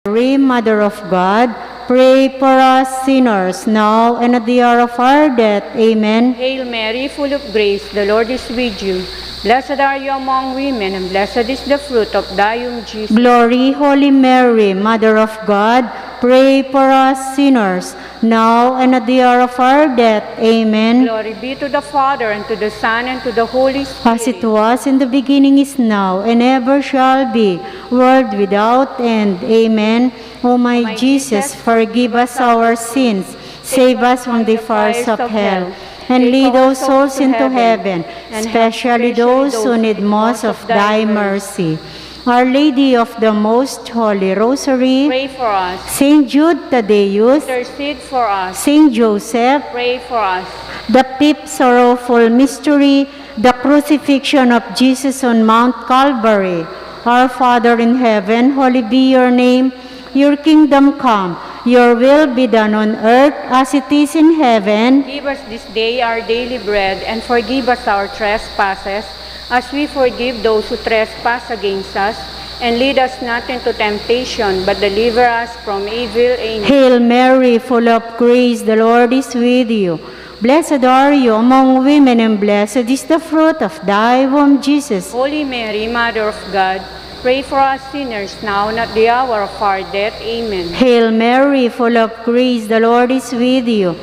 Mary, Mother of God, pray for us sinners, now and at the hour of our death. Amen. Hail Mary, full of grace, the Lord is with you. Blessed are you among women, and blessed is the fruit of thy womb, Jesus. Glory, Holy Mary, Mother of God, pray for us sinners, now and at the hour of our death. Amen. Glory be to the Father, and to the Son, and to the Holy Spirit. As it was in the beginning, is now, and ever shall be, world without end. Amen. O my Jesus, forgive us our sins, save us from the fires of hell, and lead all souls into heaven, especially those who need most of thy mercy. Our Lady of the Most Holy Rosary, Pray for us. Saint Jude Thaddeus, Intercede for us. Saint Joseph, Pray for us. the fifth sorrowful mystery, the crucifixion of Jesus on Mount Calvary. Our Father in heaven, holy be your name. Your kingdom come. Your will be done on earth as it is in heaven. Give us this day our daily bread, and forgive us our trespasses, as we forgive those who trespass against us. And lead us not into temptation, but deliver us from evil. Amen. Hail Mary, full of grace, the Lord is with you. Blessed are you among women, and blessed is the fruit of thy womb, Jesus. Holy Mary, Mother of God, pray for us sinners now and at the hour of our death. Amen. Hail Mary, full of grace, the Lord is with you.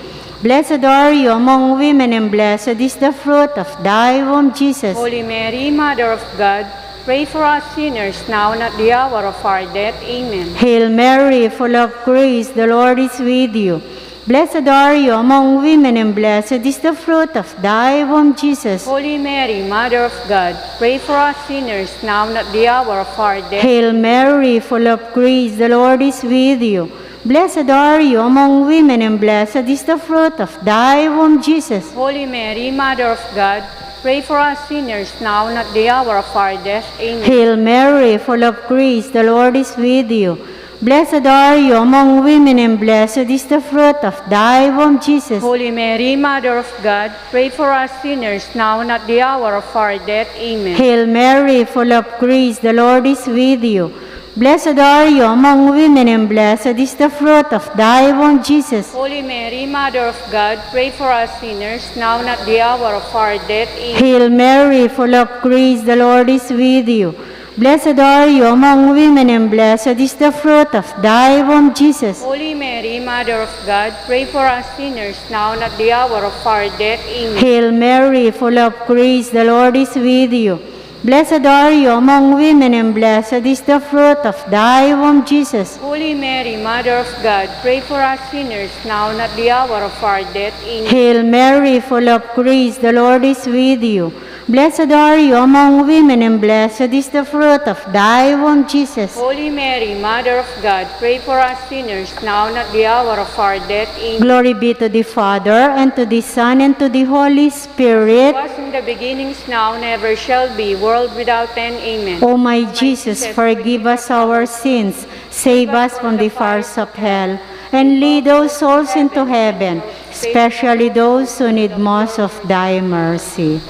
Blessed are you among women, and blessed is the fruit of thy womb, Jesus. Holy Mary, Mother of God, pray for us sinners now and at the hour of our death. Amen. Hail Mary, full of grace, the Lord is with you. Blessed are you among women, and blessed is the fruit of thy womb, Jesus. Holy Mary, Mother of God, pray for us sinners now and at the hour of our death. Hail Mary, full of grace, the Lord is with you. Blessed are you among women, and blessed is the fruit of thy womb, Jesus. Holy Mary, Mother of God, pray for us sinners now and at the hour of our death. Amen. Hail Mary, full of grace, the Lord is with you. Blessed are you among women, and blessed is the fruit of thy womb, Jesus. Holy Mary, Mother of God, pray for us sinners now and at the hour of our death. Amen. Hail Mary, full of grace, the Lord is with you. Blessed are you among women, and blessed is the fruit of thy womb, Jesus. Holy Mary, Mother of God, pray for us sinners now and at the hour of our death. Amen. Hail Mary, full of grace, the Lord is with you. Blessed are you among women, and blessed is the fruit of thy womb, Jesus. Holy Mary, Mother of God, pray for us sinners now and at the hour of our death. Amen. Hail Mary, full of grace, the Lord is with you. Blessed are you among women, and blessed is the fruit of thy womb, Jesus. Holy Mary, Mother of God, pray for us sinners now and at the hour of our death. Amen. Hail Mary, full of grace, the Lord is with you. Blessed are you among women, and blessed is the fruit of thy womb, Jesus. Holy Mary, Mother of God, pray for us sinners now and at the hour of our death. Amen. Glory be to the Father, and to the Son, and to the Holy Spirit. Was in the beginnings, now, and ever shall be, world without end. Amen. O my Jesus, forgive us our sins, save us from the fires of hell, and lead all souls into heaven, especially those who need most of thy mercy.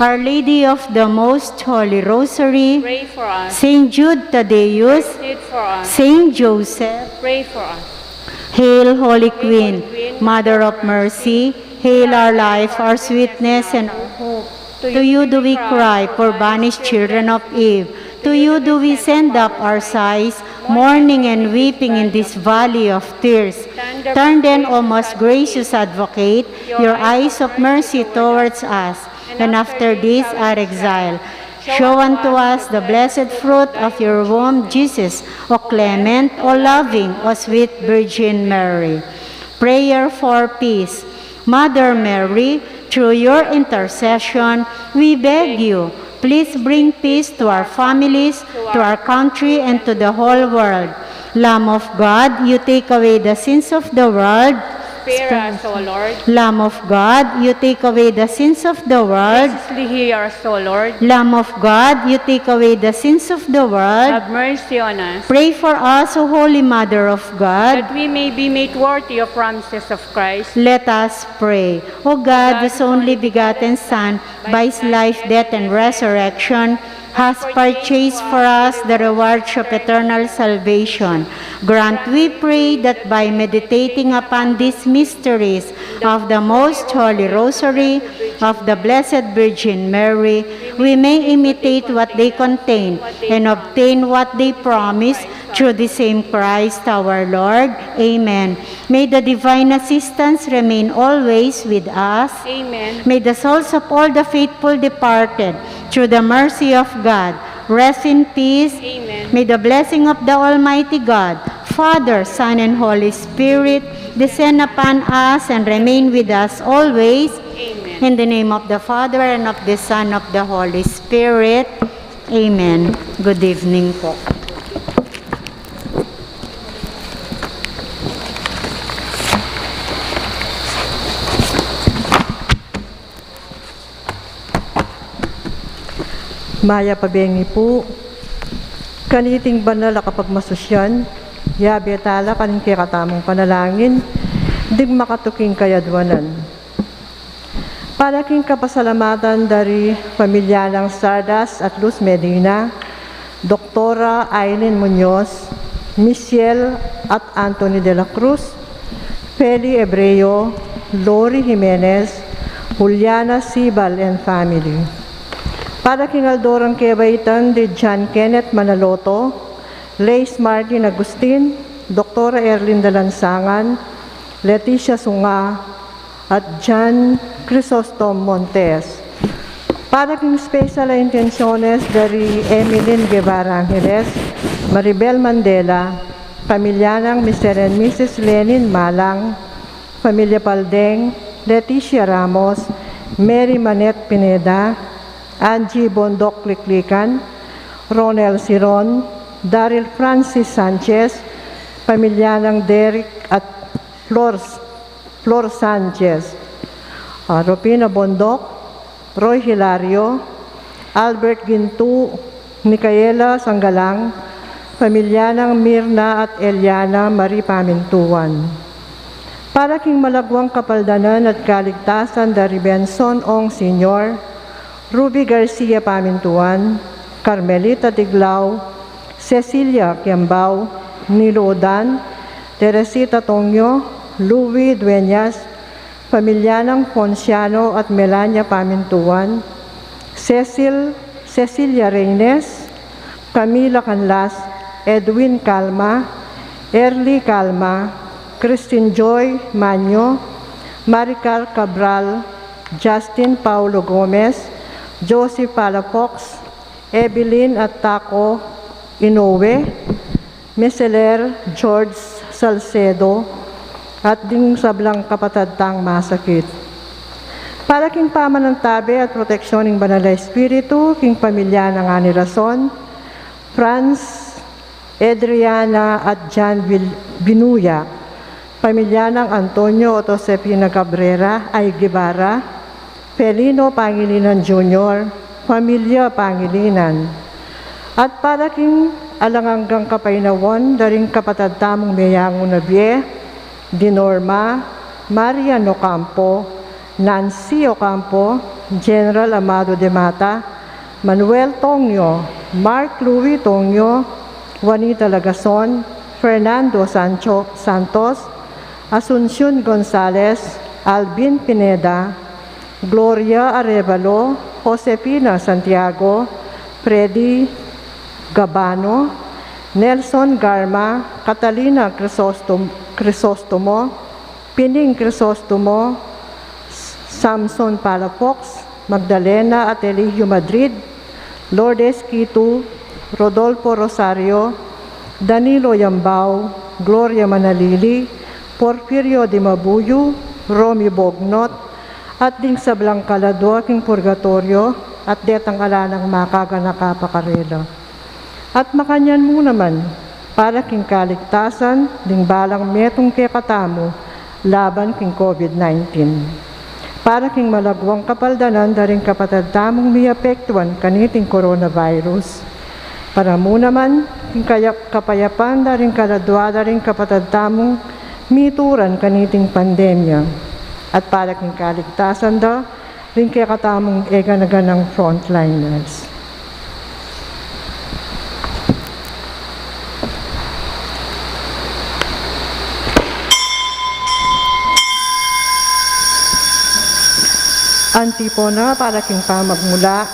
Our Lady of the Most Holy Rosary, Pray for us. Saint Jude Thaddeus, Intercede for us. Saint Joseph, Pray for us. Hail, Holy Queen, Mother of Mercy, hail our life, our sweetness, and our hope. To you do we cry, poor banished children of Eve. To you do we send up our sighs, mourning and weeping in this valley of tears. Turn then, O most gracious Advocate, your eyes of mercy towards us, and after this our exile, show unto us the blessed fruit of your womb, Jesus, O clement, O loving, O sweet Virgin Mary. Prayer for peace. Mother Mary, through your intercession, we beg you, please bring peace to our families, to our country, and to the whole world. Lamb of God, you take away the sins of the world. Spare us, O Lord. Lamb of God, you take away the sins of the world. Graciously hear us, O Lord. Lamb of God, you take away the sins of the world. Have mercy on us, Pray for us, O Holy Mother of God. that we may be made worthy of promises of Christ. Let us pray. O God, whose only begotten Son, by his life, death, and resurrection, has purchased for us the rewards of eternal salvation. Grant, we pray, that by meditating upon these mysteries of the Most Holy Rosary of the Blessed Virgin Mary, we may imitate what they contain and obtain what they promise, through the same Christ our Lord. Amen. May the divine assistance remain always with us. Amen. May the souls of all the faithful departed, through the mercy of God, rest in peace. Amen. May the blessing of the Almighty God, Father, Son, and Holy Spirit, descend upon us and remain with us always. Amen. In the name of the Father, and of the Son, of the Holy Spirit. Amen. Good evening po. Maya pabengi po, kaniting banal kapag masusyan, yabi tala kaning kikatamong panalangin, dig makatuking kayadwanan. Para king kapasalamatan dari pamilya ng Sardas at Luz Medina, Doktora Aileen Muñoz, Michelle at Anthony de la Cruz, Feli Ebreo, Lori Jimenez, Juliana Sibal and family. Para king Aldorang Kebaitan de John Kenneth Manaloto, Lace Martin Agustin, Dr. Erlinda Lansangan, Leticia Sunga, at John Crisostom Montes. Para king special intenciones dari Emilyn Guevara Angeles, Maribel Mandela, pamilya ng Mr. and Mrs. Lenin Malang, Pamilya Paldeng, Leticia Ramos, Mary Manette Pineda, Angie Bondok Liklikan, Ronel Siron, Daryl Francis Sanchez, pamilya ng Derek at Flor Sanchez, Ropina Bondok, Roy Hilario, Albert Gintu, Micaela Sanggalang, pamilya ng Mirna at Eliana Marie Pamintuan. Para king malagwang kapaldanan at kaligtasan dari Benson Ong Sr., Ruby Garcia Pamintuan, Carmelita Tiglao, Cecilia Kiambao, Nilo Odan, Teresita Tongyo, Louie Dueñas, pamilya ng Ponciano at Melania Pamintuan, Cecilia Reynes, Camila Canlas, Edwin Calma, Erly Calma, Christine Joy Manyo, Maricar Cabral, Justin Paulo Gomez, Josie Palafox, Evelyn at Taco Inoue, Miseler George Salcedo, at ding sablang kapatadtang masakit. Para king pamanantabi at proteksyon ng Banal na Espiritu, king pamilya ng Ani Rason, Franz, Adriana at John Binuya, pamilya ng Antonio Otto Cepina Cabrera ay Guevara, Felino Pangilinan Jr., Pamilya Pangilinan. At para king alanganggang kapainawan, daring kapatadtamong Meyango Nabie, Dinorma, Marian Ocampo, Nancy Ocampo, General Amado de Mata, Manuel Tongyo, Mark Louis Tongyo, Juanita Lagason, Fernando Santos, Asuncion Gonzales, Alvin Pineda, Gloria Arevalo, Josefina Santiago, Freddy Gabano, Nelson Garma, Catalina Crisostomo, Pining Crisostomo, Samson Palafox, Magdalena at Eligio Madrid, Lourdes Quito, Rodolfo Rosario, Danilo Yambao, Gloria Manalili, Porfirio Di Mabuyo, Romy Bognot, at ding sablang kalado aking purgatorio at detang alanang makaga nakapakarela. At makanyan mo naman, para king kaligtasan, ding balang metong kekatamo, laban king COVID-19. Para king malagwang kapaldanan, daring kapatadtamong miapektuan kaniting coronavirus. Para mo naman, king kapayapan, daring kaladwa, daring kapatadtamong mituran kaniting pandemya. At para king kaligtasan da, rin kaya katamong eganagan ng frontliners. Antipona para king pamagmula.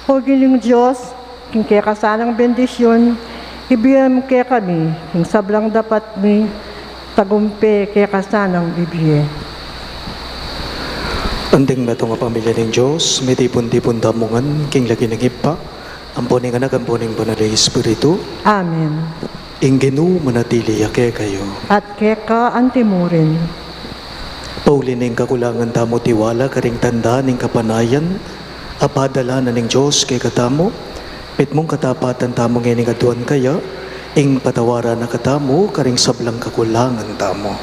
O gining Diyos, king kaya kasanang bendisyon, ibigay kaya kami, king sablang dapat ni tagumpe kaya kasanang bibigay. Andeng na nga pamilya ng Diyos, may tipon-tipon damungan, king lagi ng ipa, amponing anak, amponing banal na Espiritu, Amen. ingenu manatili yake kayo. At keka antimurin. Paulin ng kakulangan tamo tiwala, karing tanda ng kapanayan, apadala na ng Diyos kay katamo, pit mong katapatan tamo ngayon ng aduan kaya, ing patawara na katamo, karing sablang kakulangan tamo.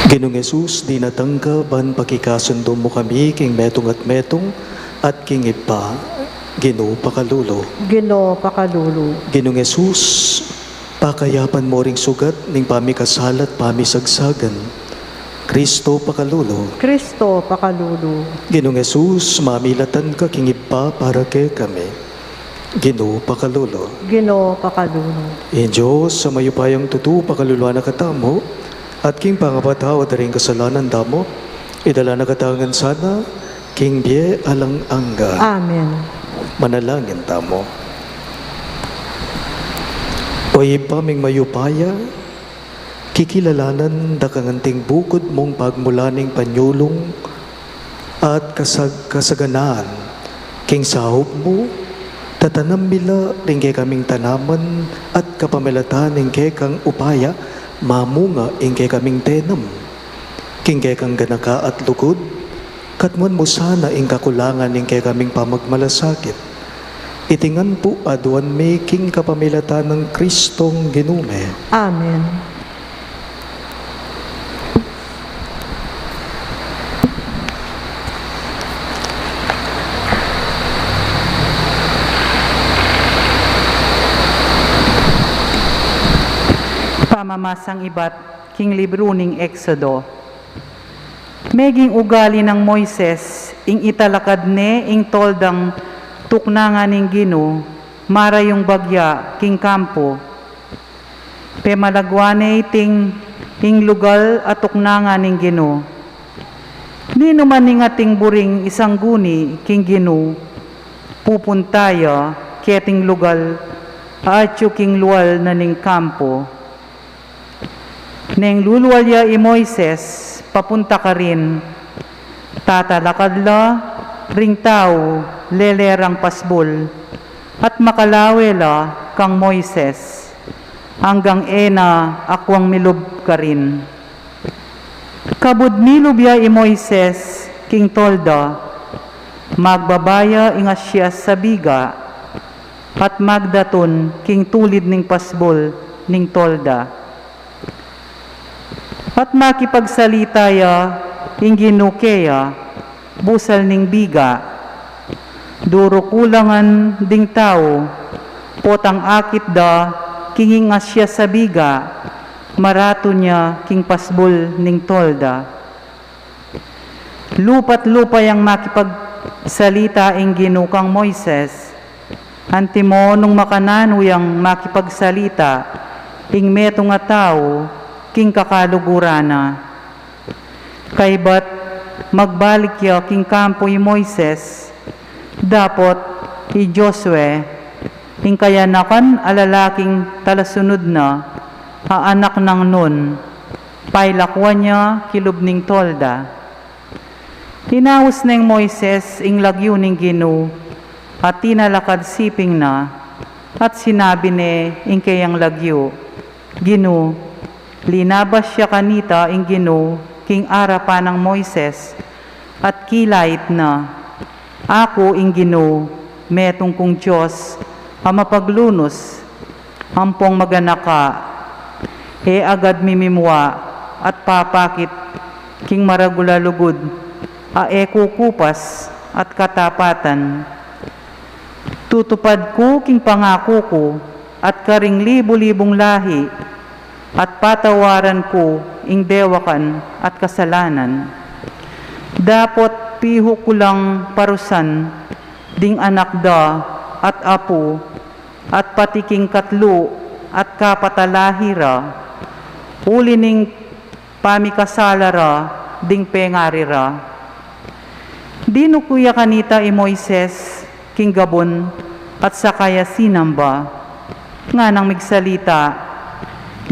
Ginong Jesus, di natangka, ban pakikasundo mo kami, king metong at king ipa, Ginoo pakalulo. Ginoo pakalulu. Ginong Jesus, pakayapan mo ring sugat, ning pamikasalat, pamisagsagan. Kristo pakalulo. Kristo pakalulu. Ginong Jesus, mamilatan ka, king ipa para kay kami. Ginoo pakalulo. Ginoo pakalulu. In Diyos, sa mayupayang tutu, pakaluluan na katamo, at king pangapatawa rin kasalanan damo, idala na katangan sana, king bie alang angga. Amen. Manalangin tamo. O ipaming mayupaya, kikilalanan da kanganting bukod mong pagmulaning panyulong at kasaganaan, king sahop mo, tatanam mila ring kay kaming tanaman at kapamilatan ning kay kang upaya, mamunga ing kay kaming tenam, king kay kang ganaka at lugod, katmuan mo sana ing kakulangan ing kay kaming pamagmalasakit. Itingan po aduan making kapamilatan ng Kristong Ginume. Amen. Pamamasang ibat, king libro ning Exodo. Meging ugali ng Moises, ing italakad ne, ing toldang tuknangan ning Gino, mara yung bagya, king kampo. Pemalagwane ing lugal at tuknangan ning Gino. Ni naman ning ating buring isang guni, king Gino, pupuntaya, keting lugal, atyo king luwal na ning kampo. Neng luluwalya i Moises, papunta ka rin, tatalakad la, ring tao, lelerang pasbol, at makalawela kang Moises, hanggang ena akwang milob ka rin. Kabud milubya i Moises, king tolda, magbabaya ingas siya sa biga, at magdaton king tulid ning pasbol ning tolda. At makipagsalitaya ing ginukeya, busal ning biga, duro kulangan ding tao, potang akit da, kingingas siya sa biga, marato niya king pasbol ning tolda. Lupat-lupa yang makipagsalita ing ginukang Moises, antimo nung makanano yang makipagsalita, ing meto nga tao, king kakalugurana. Kay ba't magbalik ya king kampo i Moises, dapot i Josue, ing kayanakan alalaking talasunod na, anak ng Nun, pailakwan niya kilubning tolda. Hinaus ng Moises ing lagyo ning Gino, at tinalakad siping na, at sinabi ne ing kayang lagyo, Gino, linabas siya kanita ing Gino, king arapa ng Moises, at kilait na, ako ing Gino, metong kong Diyos, mapaglunos, ampong maganaka, agad mimimwa, at papakit, king maragulalugod, kukupas, at katapatan. Tutupad ko king pangako ko, at karing libo-libong lahi, at patawaran ko ing dewakan at kasalanan. Dapot piho ko lang parusan, ding anak da at apo, at patiking katlo at kapatalahira, uli ning pamikasalara ding pengarira. Dino kuya kanita Moises, king Gabon, at sakaya sinamba, nga nang migsalita,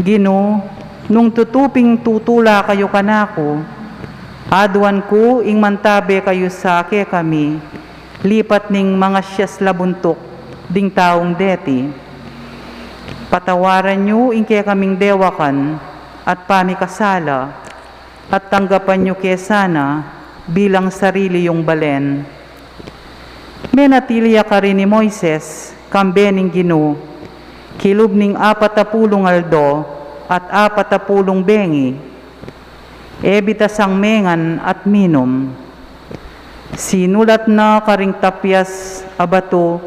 Gino, nung tutuping tutula kayo kanako, aduan ko ing mantabe kayo sa ake kami, lipat ning mga siyas labuntok, ding taong deti. Patawaran nyo ing kaya kaming dewakan, at pamikasala, at tanggapan nyo kesana, bilang sarili yung balen. Menatiliya ka rin ni Moises, kambening Gino, kilub ning 40 aldo at 40 bengi, ebita sang mengan at minom. Sinulat na karing tapyas abato,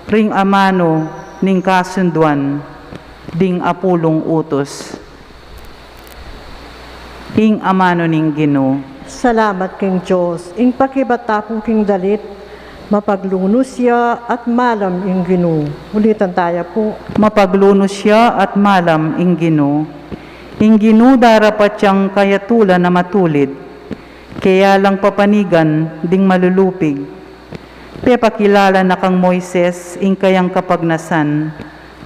ring amano ning kasunduan, ding 10 utos. Ing amano ning Gino. Salamat king Diyos, ing pakibatapo king dalit, mapaglunos siya at malam ing Gino. Ulitan tayo po. Mapaglunos siya at malam ing Gino. Ing Gino darapat siyang kayatula na matulid, kaya lang papanigan ding malulupig. Pepakilala na kang Moises ing kayang kapagnasan,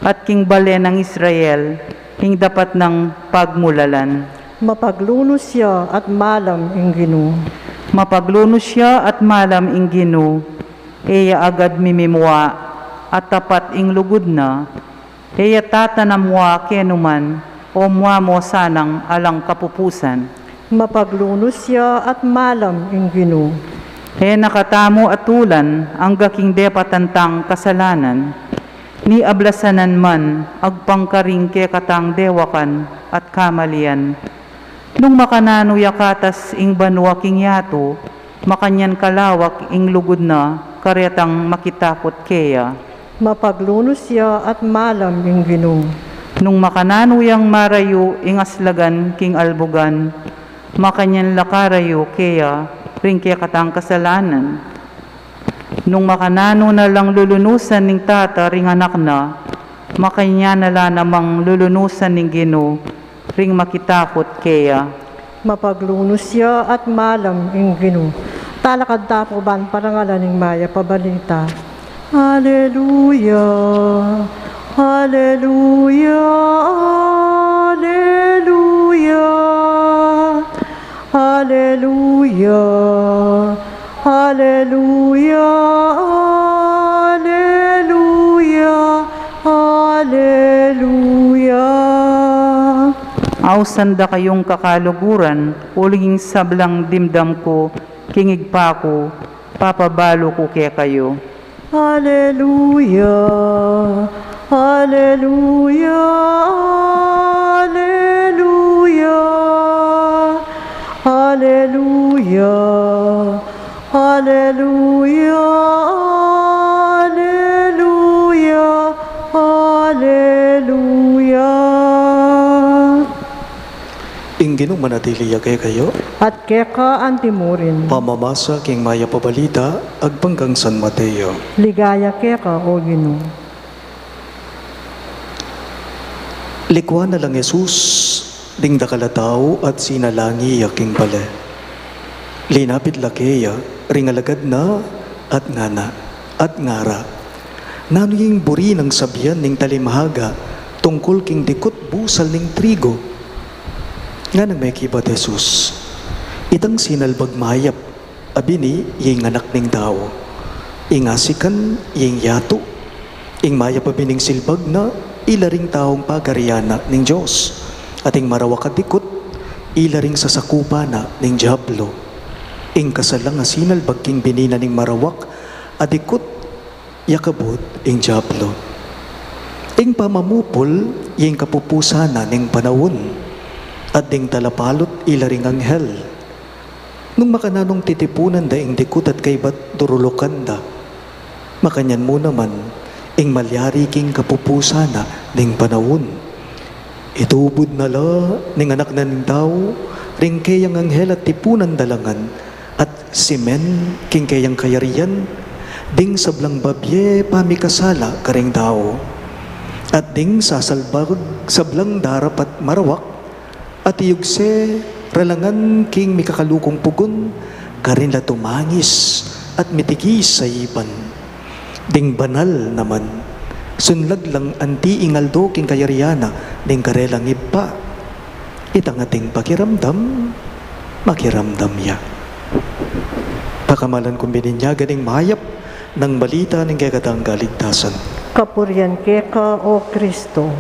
at king balen ng Israel ing dapat ng pagmulalan. Mapaglunos siya at malam ing Gino. Mapaglunos siya at malam ing Gino, eya agad mimimwa, at tapat ing lugod na, eya tatanamwa kenuman, o mwa mo sanang alang kapupusan. Mapaglunos siya at malam ing Gino. E nakatamo atulan ang gaking depatantang kasalanan, ni ablasanan man agpangkaring ke katang dewakan at kamalian. Nung makanano yakatas ing banwa king yato, makanyan kalawak ing lugod na karetang makitakot keya. Mapaglunos siya at malam ing Gino. Nung makanano yang marayo ing aslagan king albugan, makanyan lakarayo keya ring kaya katang kasalanan. Nung makanano na lang lulunusan ning tata ring anak na, makanya na la namang lulunusan ning Gino, ring makitakot keya. Mapaglunos siya at malam ing Gino. Talakad tapo ban parangalan ning Maya pabalita. Hallelujah, Hallelujah, Hallelujah, Hallelujah, Hallelujah, Hallelujah, Hallelujah. Ausanda kayong kakaluguran, uling sablang dimdam ko, kingig pa ko, papabalo ko kaya kayo. Hallelujah, Hallelujah, Hallelujah, Hallelujah, Hallelujah, Hallelujah, Hallelujah. Ingginong manatiliya kayo, At keka antimurin, pamamasa king Maya pabalita, agpanggang San Mateo. ligaya keka o Ginoo. Likwa na lang Jesus, ding dakalataw at sinalangi yaking bale. Linapit lakeya, ringalagad na at ngana at ngara. Nanuying buri ng sabyan ning talimahaga, tungkol king dikot busal ning trigo. Nga nang may kibat Jesus, itang sinalbag mayap, abini ying anak ning tao. Ingasikan ying yato, ing mayap abining silbag na ilaring taong pagariana ning Diyos. Ating marawak at dikot, ilaring sasakupa na ning Diablo. Ing kasalang asinalbag king binina ning marawak, adikot yakabot ing Diablo. Ing pamamupol, ying kapupusana ning panawon. At ding talapalot ilaring anghel. Nung makananong titipunan da ing dikut at kay bat durulukan da, makanyan mo naman ing malyari king kapupusana ning panawon. Itubod na la ning anak na ning tao, ring kayang anghel at tipunan dalangan, at simen king kayang kayarian, ding sablang babye pamikasala karing tao. At ding sasalbag sablang darap at marawak, At iyugse, ralangan king mikakalukong pugon, karin la tumangis at mitigis sa ipan. Ding banal naman, sunlag lang anti ingaldo king kayariana, ding karelang iba. Itang ating pakiramdam, makiramdam ya. Pakamalan kong bininya ganing mayap ng balita ng kagatang kaligtasan. Kapurian keka, O Kristo.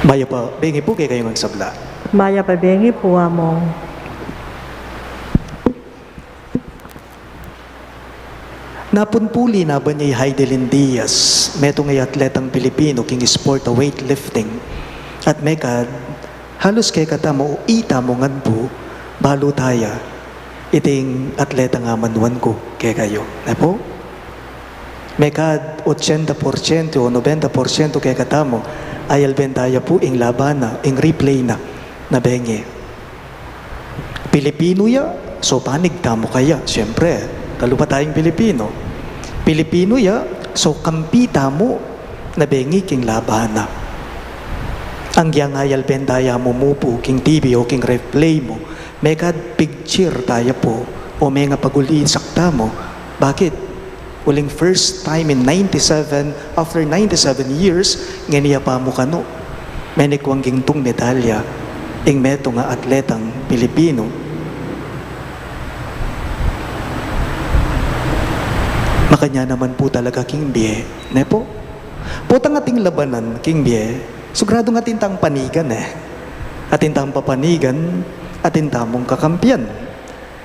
Maya pa, bengi po kay kayong magsabla. Maya pabengi po among. Napunpuli na ba niya Heidelin Diaz, meto ngay atletang Pilipino king sport a weightlifting. At mekad, halos kay katamo o ita mo ngadpo, balo taya, iting atleta nga manuan ko kay kayo. Na po? Mekad 80% o 90% kay katamo, ay albentaya po ing labana, ing replay na bengi. Pilipino ya, so panig tamo kaya, siyempre, kalupa tayong Pilipino. Pilipino ya, so kampi tamo na bengi king labana. Ang yang ayal bentaya mo mupo king TV o king replay mo, mekad picture tayo po o may nga paguliin sakta mo. Bakit? Uling first time in 97, after 97 years, nganiya pa mo kano. Menikwang gingtong medalya, ing meto nga atletang Pilipino. Makanya naman po talaga king biye, ne po? Putang ating labanan, king biye, sugrado nga tintang panigan Atintang papanigan, atintamong kakampiyan.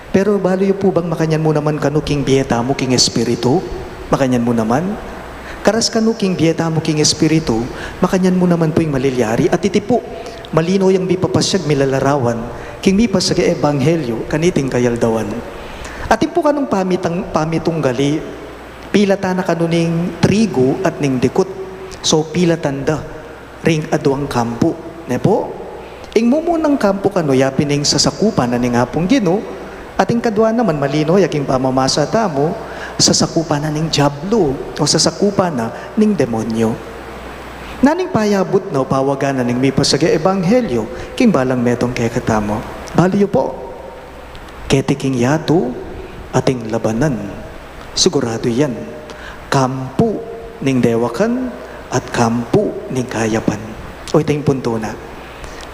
Pero baloy po bang makanyan mo naman kanu king biyeta mo king espiritu? Makanyan mo naman? Karas kanu king biyeta mo king espiritu, makanyan mo naman po yung malilyari at itipo. Malino yung bipapasyag milalarawan, king mipasag ebanghelyo, kaniting kayaldawan. Atin po kanong pamitong gali, pilata na kanuning trigo at ning dikot. So pilatanda, ring aduang kampo. Ne po? Ing mumunang kampo kano yapining sasakupan na ning hapong gino, ating kadwa naman malino yaking pamamasa tamo, sasakupan na ning jablo o sasakupan na ning demonyo. Naning payabot na upawagan na ning mipasag ebanghelyo, king balang metong kekatamo. Baliyo po, ketiking yato, ating labanan. Sigurado yan. Kampu ning dewakan at kampu ning kayapan. O ito yung punto na.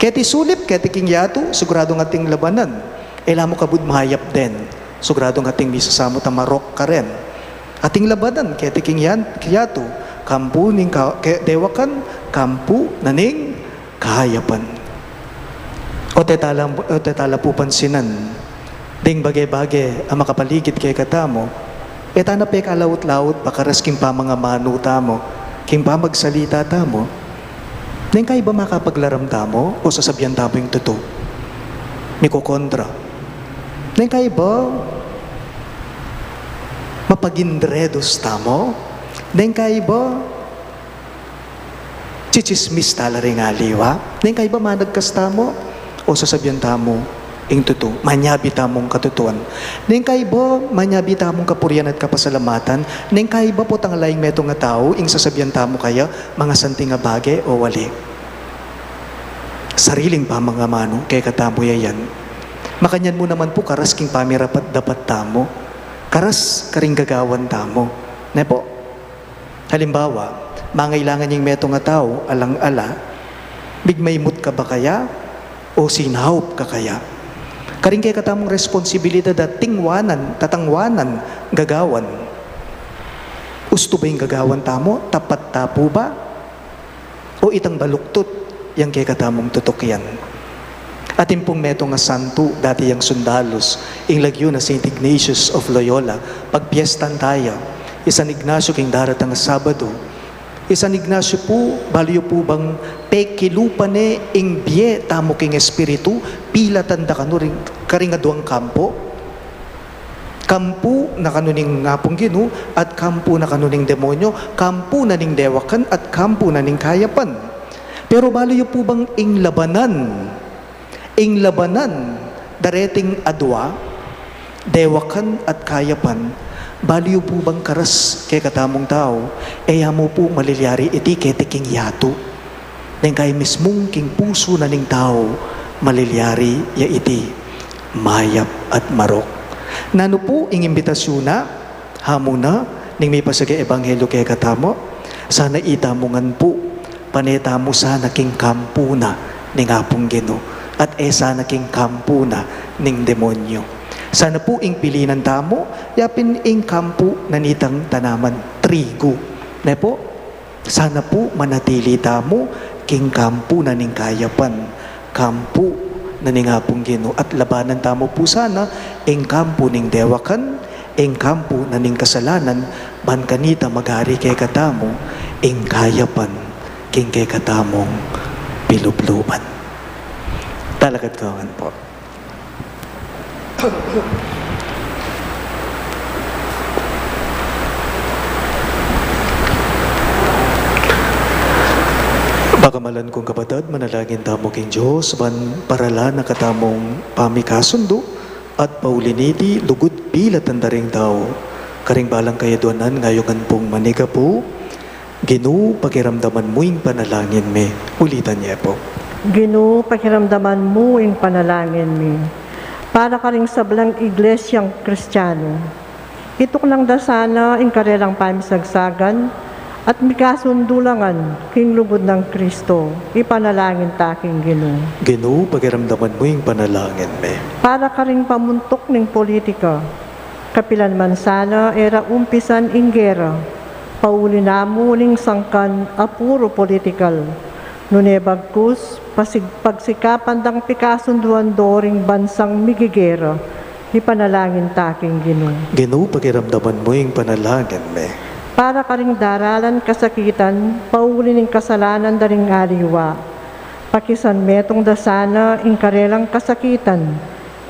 Keti sulip, ketiking yato, sigurado ng ating labanan. Ela mo kabud mahayap din. Sigurado ng ating misasamo tamarok ka rin. Ating labanan, ketiking yato, kampu ning dewakan, kampu na ning kahayapan. O tetala po pansinan, ding bagay-bagay ang makapaligid kay katamo, etana pe kalawot-lawot, pakaras king pa mga manuta mo, king pa magsalita tamo, neng kay ba makapaglaram tamo o sasabyan tamo yung totoo? Mikokontra. Neng kay ba mapagindredos tamo? Neng kay ba chichismis tala rin aliwa? Neng kay ba managkas tamo o sasabyan tamo ing tuto, manyabi tamong katutuan. Neng kay ba manyabi tamong kapurian at kapasalamatan, neng kay ba po tangalaing meto nga tao, ing sasabyan tamo kaya mga santing nga bagay o wali. Sariling pa mga mano, kay katamo yayan. Makanyan mo naman po karas king pamirapat dapat tamo, karas karing gagawan tamo. Ne po? Halimbawa, mangailangan yung meto nga tao, alang-ala, bigmaymut ka ba kaya o sinahop ka kaya? Karing kay katamong responsibilidad at tingwanan, tatangwanan, gagawan. Usto ba yung gagawan tamo? Tapat tapo ba? O itang baluktot, yung kay katamong tutok yan. Atin pong meto nga santo, dati yung sundalos, ing lagyo na St. Ignatius of Loyola, pagpiestan tayo, San Ignacio king daratang Sabado, San Ignacio po, baliyo po bang pekilupane ing biye tamo king espiritu, pila tanda kanuring karingaduang kampo, kampu na kanuning ngapong gino, at kampu na kanuning demonyo, kampu na ning dewakan, at kampu na ning kayapan. Pero baliyo po bang ing labanan, dareting adwa, dewakan at kayapan, baliw po bang karas kay katamong tao, mo po malilyari iti ketiking yato. Neng kay mismong king puso na ning tao, malilyari ya iti, mayap at marok. Nano po ing imbitasyon na, hamo na, ning may pasagay ebanghelyo kay katamo, sana itamungan po, paneta mo sana king kampo na, ning apong Gino, at sana king kampo na, ning demonyo. Sana po ing pilinan tamo, yapin ing kampo na nitang tanaman, trigo. Ne po, sana po manatili tamo, king kampo na ning kayapan, kampo na ning apong Gino, at labanan tamo po sana, ing kampo ning dewakan, ing kampo na ning kasalanan, ban kanita magari kay katamo, ing kayapan, king kay katamong pilubluban. Talagad kawan po. Pagamalan kong kapatid, manalangin tamo king Diyos, ban parala na katamong pamikasundo, at pauliniti, lugod pila tandaring tao, karing balang kayaduanan ngayongan pong maniga po, Ginu, pakiramdaman mo yung panalangin me. Ulitan niya po. Ginu, pakiramdaman mo yung panalangin mi. Para ka rin sablang iglesyang kristyano. Itok lang da sana yung karelang pamisagsagan at mikasundulangan king lugod ng Kristo. Ipanalangin taking Ginu. Ginu, pakiramdaman mo yung panalangin me. Para ka rin pamuntok ng politika. Kapilan man sana era umpisan inggera. Pauli na muling sangkan apuro politikal. Nunebagkus, pagsikapan dang pikasunduan doring bansang migigera. Ipanalangin taking Ginu. Ginu, pakiramdaman mo yung panalangin me. Para ka ring daralan kasakitan, pauli ng kasalanan daring aliwa. Pakisan metong dasana ing karelang kasakitan,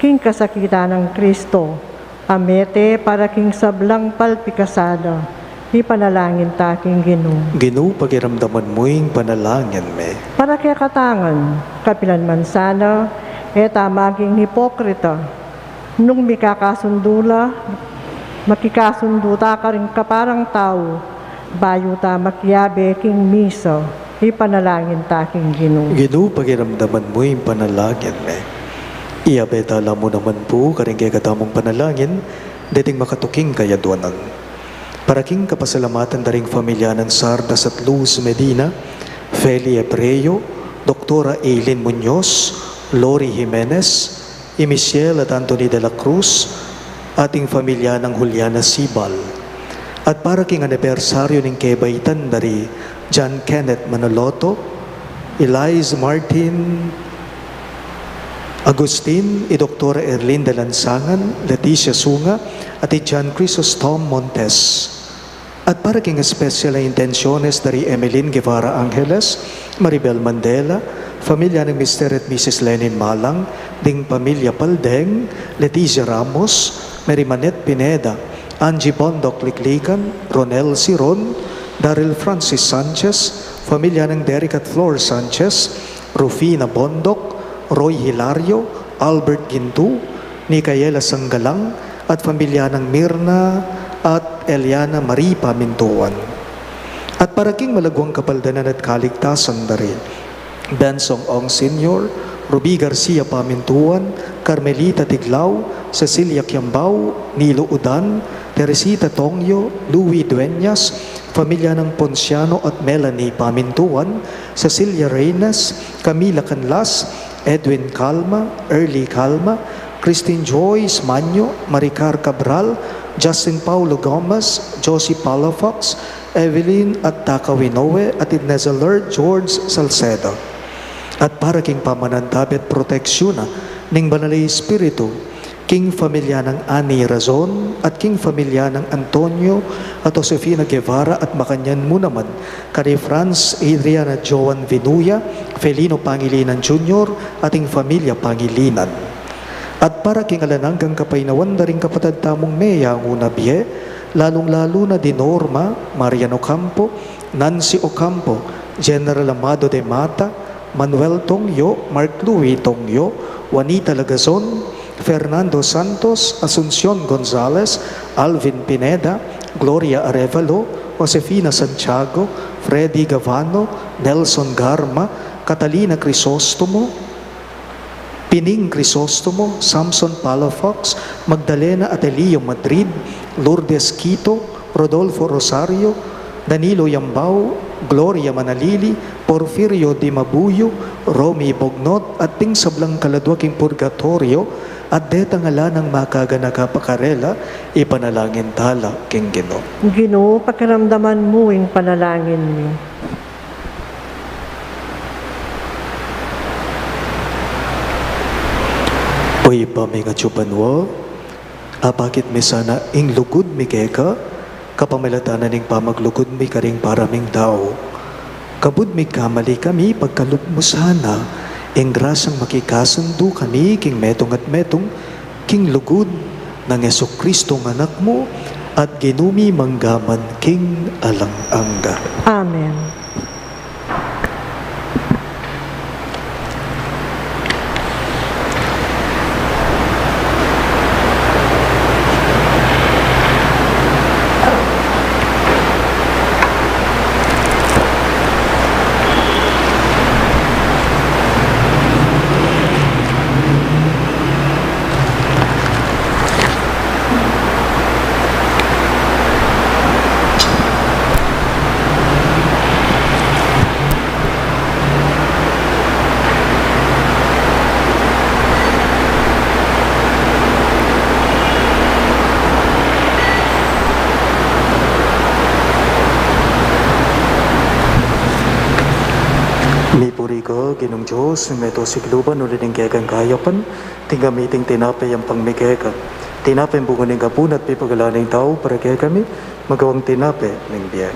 king kasakitan ng Kristo. Amete para king sablang palpikasada. Ipanalangin taking Ginu. Ginu, pakiramdaman mo yung panalangin me. Para kaya katangan, kapilan man sana, eta maging hipokrita. Nung mikakasundula, makikasunduta ka rin kaparang tao, bayo ta makyabe king misa. Ipanalangin taking Ginu. Ginu, pakiramdaman mo yung panalangin me. Iabetala mo naman po, karing kaya katamong panalangin, dating makatuking kayaduanan. Paraking kapasalamatan daring pamilya ng Sardas at Luz Medina, Feli Ebreo, Doktora Eileen Muñoz, Lori Jimenez, Michelle at Anthony de la Cruz, ating pamilya ng Juliana Sibal. At paraking anibersaryo ng kebaitan dari John Kenneth Manoloto, Eliza Martin Agustin, Doktora Erlin de Lansangan, Leticia Sunga, at John Chrysostom Montes. At para king special na intensyones dari Emeline Guevara Angeles, Maribel Mandela, pamilya ng Mr. at Mrs. Lenin Malang, ding pamilya Paldeng, Leticia Ramos, Mary Manette Pineda, Angie Bondoc Liklikan, Ronel Siron, Daryl Francis Sanchez, pamilya ng Derek at Flor Sanchez, Rufina Bondoc, Roy Hilario, Albert Gintu, Nicaela Sanggalang, at pamilya ng Mirna at Eliana Marie Pamintuan. At para king malagwang kapaldanan at kaligtasan na rin, Bensong Ong Sr., Ruby Garcia Pamintuan, Carmelita Tiglao, Cecilia Kiambao, Nilo Udan, Teresita Tongyo, Louis Dueñas, pamilya ng Ponciano at Melanie Pamintuan, Cecilia Reyes, Camila Canlas, Edwin Calma, Early Calma, Christine Joyce Manyo, Maricar Cabral, Justin Paulo Gomez, Josie Palafox, Evelyn at Takawinowe at Inezaler George Salcedo. At para king pamanantabi at proteksyon ning banalay espiritu, king familia ng Ani Razon at king familia ng Antonio at Josefina Guevara at makanyan mo naman kani Franz Adriana Joan Vinuya, Felino Pangilinan Jr. ating familia Pangilinan. At para king alananggang kapainawan na rin kapatid tamong Mea ang unabye, lalong-lalo na di Norma, Mariano Campo, Nancy Ocampo, General Amado de Mata, Manuel Tongyo, Mark Louis Tongyo, Juanita Lagazon, Fernando Santos, Asuncion Gonzalez, Alvin Pineda, Gloria Arevalo, Josefina Santiago, Freddy Gavano, Nelson Garma, Catalina Crisostomo, Pining Crisostomo, Samson Palafox, Magdalena Atelio Madrid, Lourdes Quito, Rodolfo Rosario, Danilo Yambao, Gloria Manalili, Porfirio Di Mabuyo, Romy Bognot, at ping sablang kaladwaking purgatorio, at deta ngalanang makaganaka pakarela, ipanalangin tala king Ginoo. Ginoo, pakiramdaman mo yung panalangin niyo. Uy, paminga chupanwa, bakit may sana ing lugod mi keka, kapamilatanan ing pamaglugod mi karing paraming tao. Kabud mi kamali kami pagkalug mo sana, ing grasang makikasundo kami king metong at metong, king lugod ng Jesucristong anak mo, at ginumi manggaman king alang-angga. Amen. Mipuri ka, Ginong Diyos, meto si Kluban, ulining kekang kayapan, tinggamiting tinapay ang pangmikeka. Tinapay ang bunga ng kapun at pipagalaning tao para kaya kami, magawang tinapay ng biyak.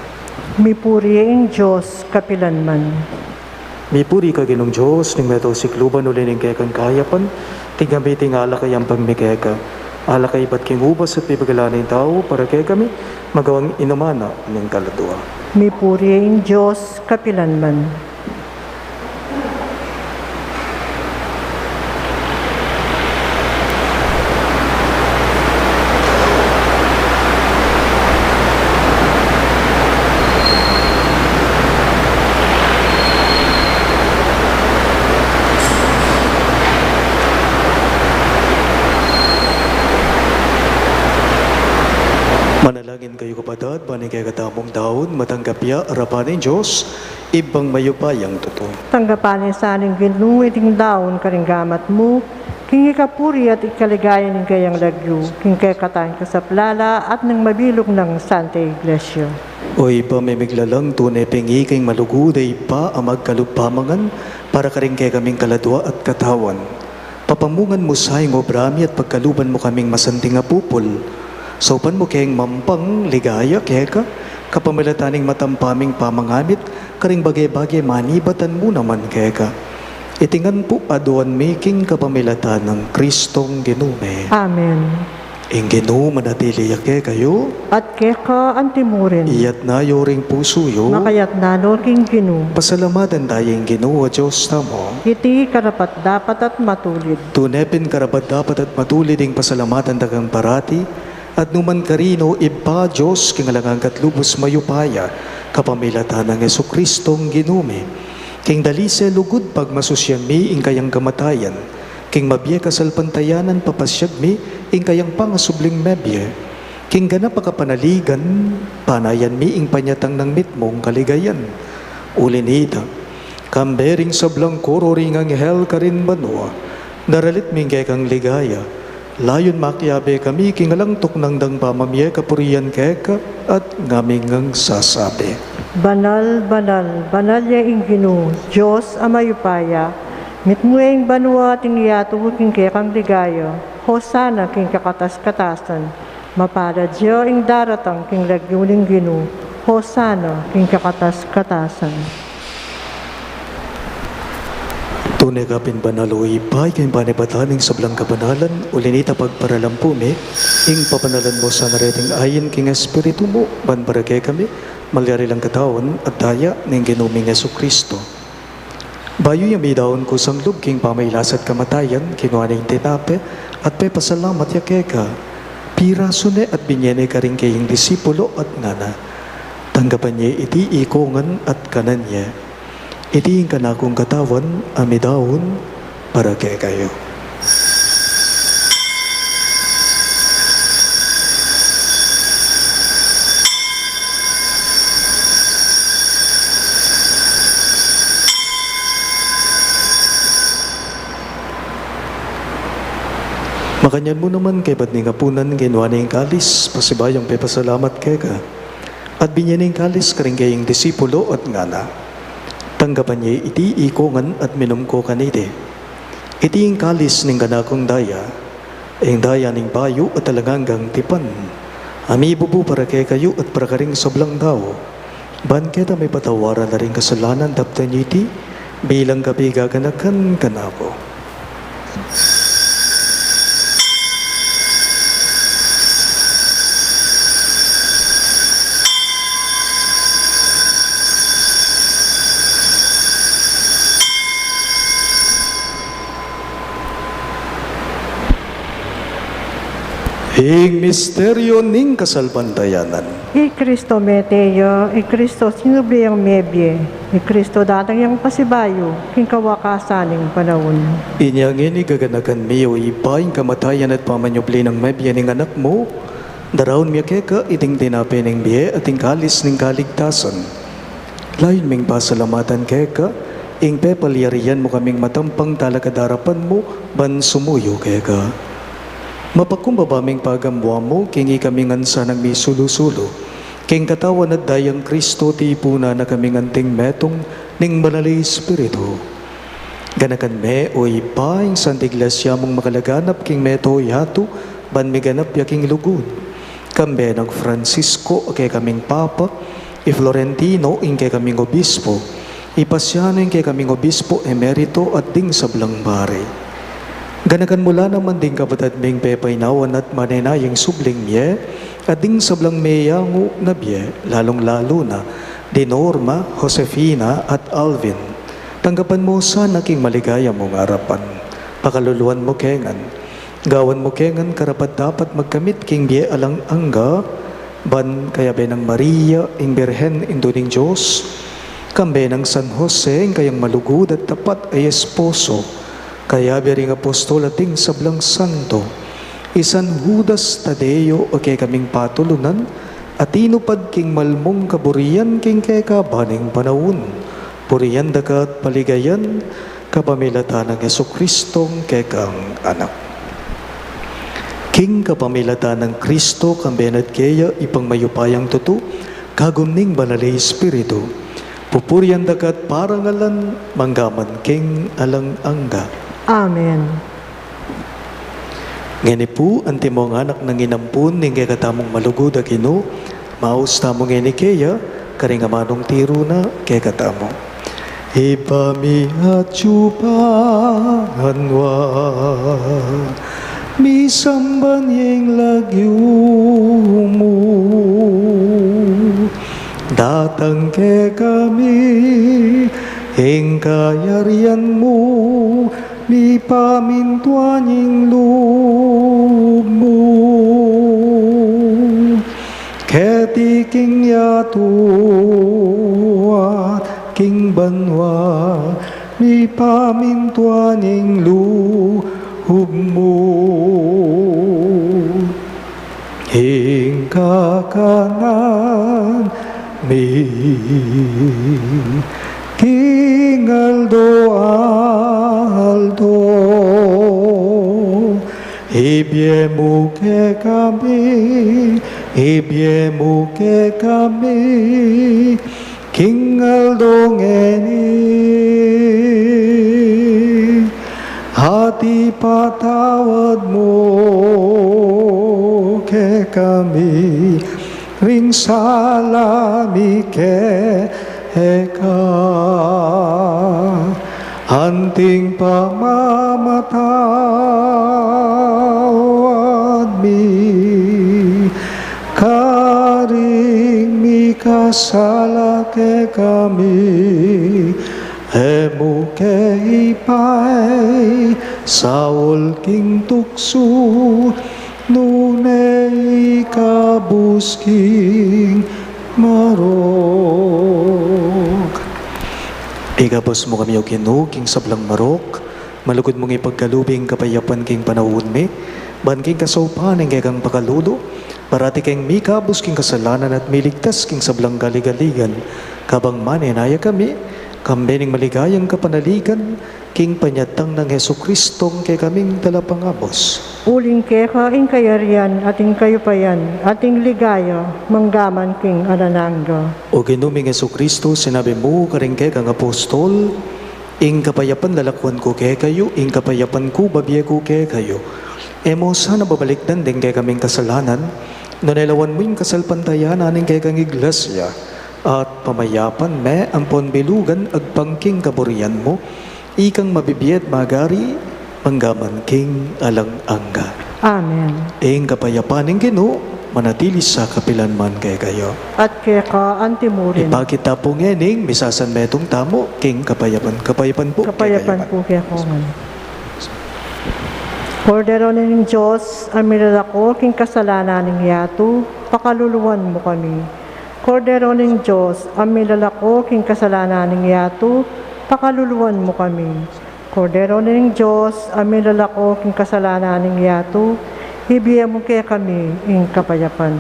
Mipuri ang Diyos, kapilanman. Mipuri ka, Ginong Diyos, ning meto si Kluban, ulining kekang kayapan, tinggamiting alakay ang pangmikeka. Alakay ba't king ubas at pipagalaning tao para kaya kami, magawang inumana ng kaladua. Mipuri ang Diyos, kapilanman. Manalangin kayo kapatid, paning kaya katamong daon, matanggapya, arapanin Diyos, ibang mayupayang totoo. Tanggapanin sa aning ginuwiting daon karinggamat mo, king ikapuri at ikaligaya ng kayang lagyo, king kaya katayin kasaplala at ng mabilog ng Santa Iglesia. Oy pamimiglalang tunay pingi kayong maluguday pa ang magkalupamangan para karing kaya kaming kaladwa at katawan. Papamungan mo sa ing obrami at pagkaluban mo kaming masanting apupol. Sopan mo kayong mampang ligaya kaya kapamilataning matampaming pamangamit, karing bagay-bagay manibatan mo naman kaya itingan po aduan making kapamilatan ng Kristong Ginume. Amen. Ing Ginoo manatili kaya kayo, At keka antimurin, iyat na yoring puso yo, makayat na king Ginoo. pasalamatan tayong Ginoo at Diyos tamo. Iti karapat dapat at matulid. Tunepin karapat dapat at matulid ing pasalamatan dagang parati, at numan karino iba Diyos kingalangang katlubos mayupaya, kapamilatan ng Jesucristong Ginume. King dalise lugod pag masusyan mi ing kayang kamatayan, king mabye kasalpantayanan papasyag mi ing kayang pangasubling mebye. King ganap pakapanaligan, panayan mi ing panyatang ng mitmong kaligayan. Ulinita, kambering sablang kororing ang hel karin banwa, naralit mi kang ligaya, layon makyabe kami kingalang tuknang dang pamamye kapurian keka at ngaming ang sasabi. Banal, banal, banal ya ing Ginoo, Diyos amayupaya, mitmueng banwa ting iyato king kekang ligaya, hosana king kakatas-katasan, mapalad siya ing daratang king lagyuning Ginoo, hosana king kakatas-katasan. Tunay kapin banalo ipay kayong panipataning sablang kabanalan, ulinita pagparalampume, ing papanalan mo sa nareting ayin king espiritu mo, banbaragay kami, malyari lang katawan at daya ng ginuming Jesucristo. Bayo yung daon ko sang lub king pamailasat kamatayan, kinuha ng tinape, At pe pasalamat ya keka, piraso ne at binyene ka rin kayong disipulo at ngana. Tanggapan niya iti ikongan at kanan niya. Iti yung kanakong katawan, amidawon, para kay kayo. Makanyan mo naman kay ba't ningapunan ginawa na yung kalis, pasibayang pe pasalamat kay ka. At binyan yung kalis karing kayong disipulo at ngana. Tanggapan niya iti ikongan at minum ko kanite. Iti yung kalis ning kanakong daya, yung daya ning bayo at talanganggang tipan. Amibubu para kay kayo at para karing sablang tao. Ban kita may patawaran na rin kasalanan dapta niya iti, bilang gabi gaganakan kanako. Ing misteryo ning kasalbandayanan. I Kristo meteo, I Kristo sinubiyang mebye, I Kristo datang yang pasibayo, king kawakasaning panahon. Inyangin igaganakan miyo ipaing kamatayan at pamanyubli ng mebye ning anak mo, daraon miya keka iting dinape ning biye at ing kalis ning kaligtasan. Lain ming pasalamatan keka, ing pepalyarian mo kaming matampang talakadarapan mo, ban sumuyo keka. Mapakumbabaming pagambuha mo, kingi kami ngansa ng may sulu-sulo. King katawan at dayang Kristo, tipuna na kami nganting metong ning Banal Espiritu. Ganakan me o ipaing santiglasya mong makalaganap king meto yato, ban miganap yaking lugod. Kambe ng Francisco, kay kaming Papa, i Florentino, ing kay kaming Obispo, ipasyano ing kay kaming Obispo emerito at ding sablang bare. Ganakan mula naman ding kapatid ming pepaynawan at manenayang subling miye, at ding sablang meyango na biye, lalong-lalo na, di Norma, Josefina at Alvin. Tanggapan mo sa naking maligaya mong harapan. Pakaluluan mo kengan. Gawan mo kengan karapat dapat magkamit king biye alang angga, ban kaya benang Maria, ing Birhen, induning Diyos, kambe ng San Jose, ing kayang malugod at tapat ay esposo, kaya bering apostol ating sablang santo, isan Judas Tadeo o kay kaming patulunan, at inupad king malmong kaburian king kay kabaning panahon, puriyan dakat paligayan, kapamilata ng Jesukristong kay kang anak. King kapamilata ng Kristo kambenat kaya ipang mayupayang tutu, kagumning Banal Espiritu, pupuriyan dakat parangalan, manggaman king alang angga. Amen. Ngani po, anti mo ang anak ng inampun, ning kaya katamong malugod a Ginoo, maus tamo ngani kaya, karingamanong tiro na kaya katamo. Ipami at chupanwa, misamban yung lagyo mo, datang ke kami, ing kayarian mo, mi pamintuan yung loob mo, ketiking yato at king banwa, mi pamintuan yung loob mo, ing kakanan mi King Aldo Aldo, ibiemu ke kami, ibiemu ke kami, King Aldo ngeni, hati patawad mo ke kami, ring salami ke Eka, anting pamamatawad mi, karing mi kasala ke kami, Emo kay pay saol king tukso nunay kabusking marok. Igabos mo kami o Ginoo king sablang marok, malugod mong ipagkalubing kapayapan king panahon mi, ban king kasaupan ng kang pakalulo, parati king mikabos king kasalanan at miligtas king sablang galigaligan, kabang maninaya kami, kambening maligayang kapanaligan, king panyatang ng Heso Kristong kay kaming talapangabos. Uling keka ing kayarian ating kayupayan, ating ligaya, manggaman king ananangga. O ginuming Heso Kristo, sinabi mo karing kay kang apostol, ing kapayapan lalakwan ko kay kayo, ing kapayapan ko babiye ko kay kayo. Emo sana babalikdan din kay kaming kasalanan, nanilawan mo yung kasalpantayan aning kay kang iglesia, at pamayapan me ang ponbilugan agpangking kaburian mo, ikang mabibiyat magari, manggaman king alang-angga. Amen. Ing kapayapan ng Ginoo, manatili sa kapilanman kay kayo. At keka antimurin. Ipakita po ngening, misasan metong tamo, king kapayapan. Kapayapan po. Kapayapan po kaya ko man. Kordero ng Diyos, amilala ko, king kasalanan ng yato, pakaluluwan mo kami. Kordero ng Diyos, amilala ko, king kasalanan ng yato, pakaluluwan mo kami. Kordero ng Diyos, amilala ko, king kasalanan ng yato, hibiya mo kaya kami, ing kapayapan.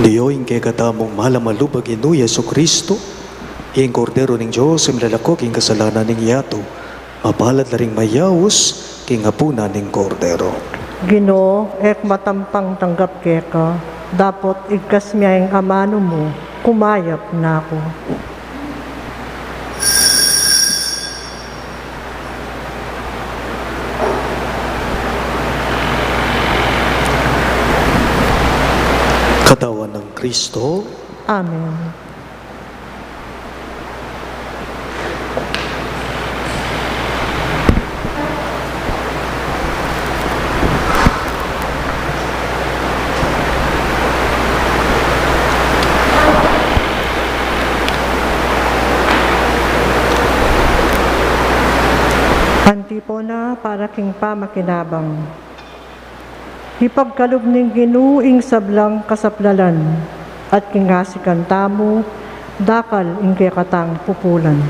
Diyoing kay katamong malamalubag inu Yesu Kristo, ing kordero ng Diyos, imlalako king kasalanan ng yato, mapalad na ring mayawos, king hapuna ng kordero. Ginoo, ek matampang tanggap keka, dapat igkas miya ang amano mo, kumayap na ako. Katawan ng Kristo, Amen. Antipona para king pamakinabang. Hipagkalog ng ginuing sablang kasaplalan, at kingasikan tamo, dakal ing katang pupulan.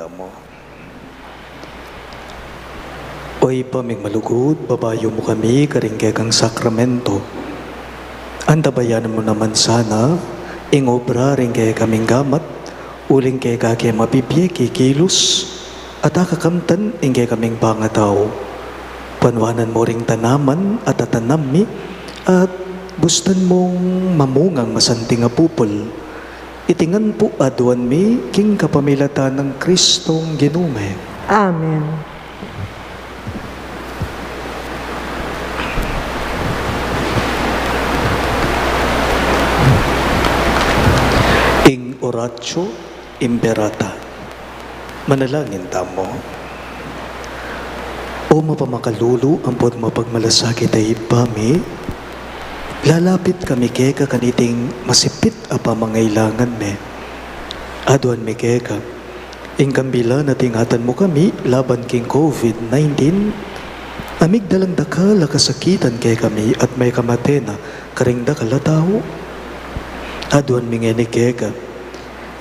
tamo. Oy paming malugod, babayo mo kami karingge kang sakramento. Antabayanan mo naman sana, ing obra ringge kaming gamat, uling kay kake mapipye kikilos, at akakamtan ingge kaming pangataw. Panwanan mo ring tanaman at tatanami, at bustan mong mamungang masanting apupol. Itingan po aduan mi, king kapamilatan ng Kristong ginume. Amen. Ing oratio imperata. Manalangin tamo. O mapamakalulu ang pod mapagmalasakit ay ipami, lalapit kami keka kaniting masipit a pamangailangan me. Aduan mi keka, ing kambila na tingatan mo kami laban king COVID-19, amig dalang dakala kasakitan kay kami at may kamatena karing dakala tao. Aduan mi ngeni keka,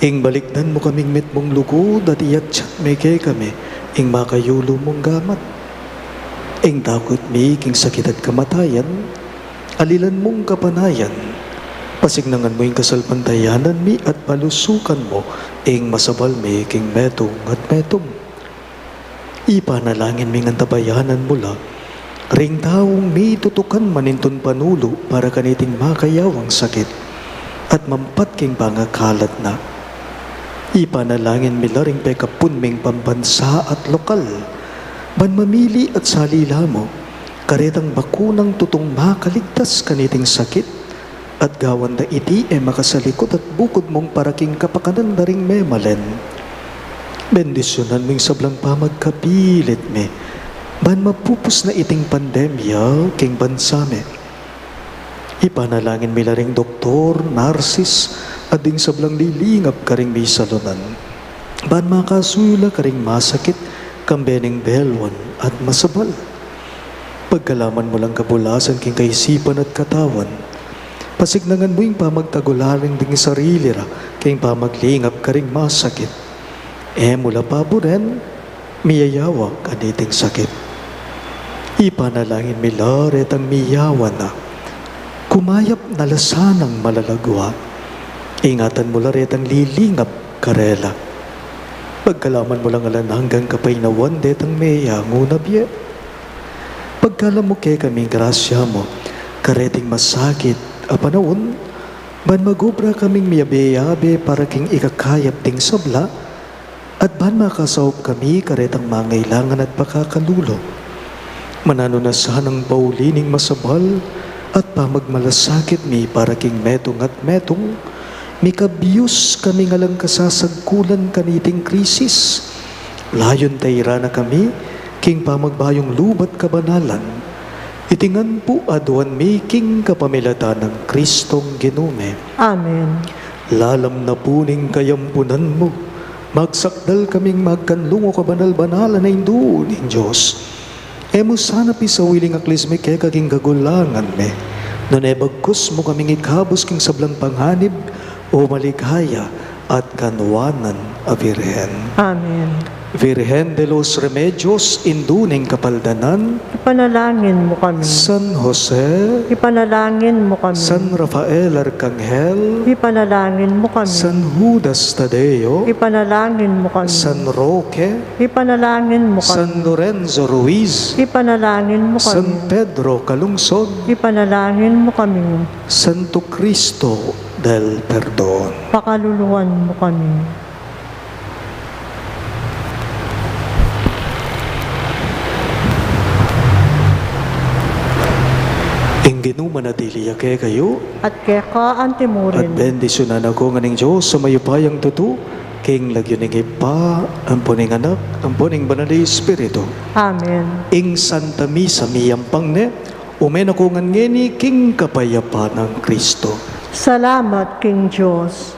ing balikdan mo kaming mitmong lugod at iyatsyat may kay kami, ing makayulo mong gamat. Ing takot mi king sakit at kamatayan, alilan mong kapanayan, pasignangan mo ing kasalpantayanan mi at palusukan mo, ing masabal mi king metong at metong. Ipanalangin mi ngantabayanan mula, ring taong mi tutukan maninton panulo para kaniting makayawang sakit, at mampat king pangakalat na. Ipanalangin mi laring pekapun ming pambansa at lokal, ban mamili at salila mo, karetang bakunang tutong makaligtas kaniting sakit, at gawan na iti makasalikot at bukod mong paraking kapakanan na ring memalen. Bendisyonan ming sablang pamagkapilit me, ban mapupus na iting pandemya king bansame. Ipanalangin mi laring doktor, narsis, at ding sablang lilingap karing may salunan, ban makasula karing masakit, kambening belwan at masabal. Pagkalaman mo lang kabulasan king kaisipan at katawan, pasignangan mo yung pamagtagularing ding sarili ra, king pamaglingap karing masakit. Mula paboren, miyayawa kaniting sakit. Ipanalangin mila retang miyawa na, kumayap na lasanang malalagwa, ingatan mo la retang lilingap karela. Pagkalaman mo lang alan hanggang kapainawan detang meya ngunabye. Pagkalam mo kay kaming grasya mo, kareting masakit a panahon, ban magubra kaming miyabe-yabe para king ikakayap ting sabla, at ban makasawop kami karetang mangailangan at pakakalulo. Manano na sanang paulining masabal, at pamagmalasakit mi para king metong at metong, mikabiyos kami nga lang kasasagkulan kaniting krisis. Layon tayra na kami, king pamagbayong lubat kabanalan. Itingan po aduan mi king kapamilatan ng Kristong ginume. Amen. Lalam na puning kayampunan mo, magsakdal kaming magkanlungo kabanal-banalan na indu ng Diyos. Emo sana pisawiling aklis mi kaya kaging gagulangan me, nun bagkus mo kaming ikabos king sablang panghanib, o maligaya at kanwanan a Virhen. Amen. Virhen de los Remedios, induning kapaldanan, Ipanalangin mo kami. San Jose, Ipanalangin mo kami. San Rafael Arcangel, Ipanalangin mo kami. San Judas Tadeo, Ipanalangin mo kami. San Roque, Ipanalangin mo kami. San Lorenzo Ruiz, Ipanalangin mo kami. San Pedro Calungsod, Ipanalangin mo kami. Santo Cristo del Perdon. Pakaluluwan mo kami. Inginu manatili kay kayo, At kaya ka at antimurin. bendisyonan ako nga ning Diyos sa mayupayang tutu, king lagyo ning ipa, ang puning anak, ang puning banal na Espiritu. Amen. Ing Santa Misa miyampang ne, umen ako ngeni king kapayapa ng Kristo. Salamat, King Diyos.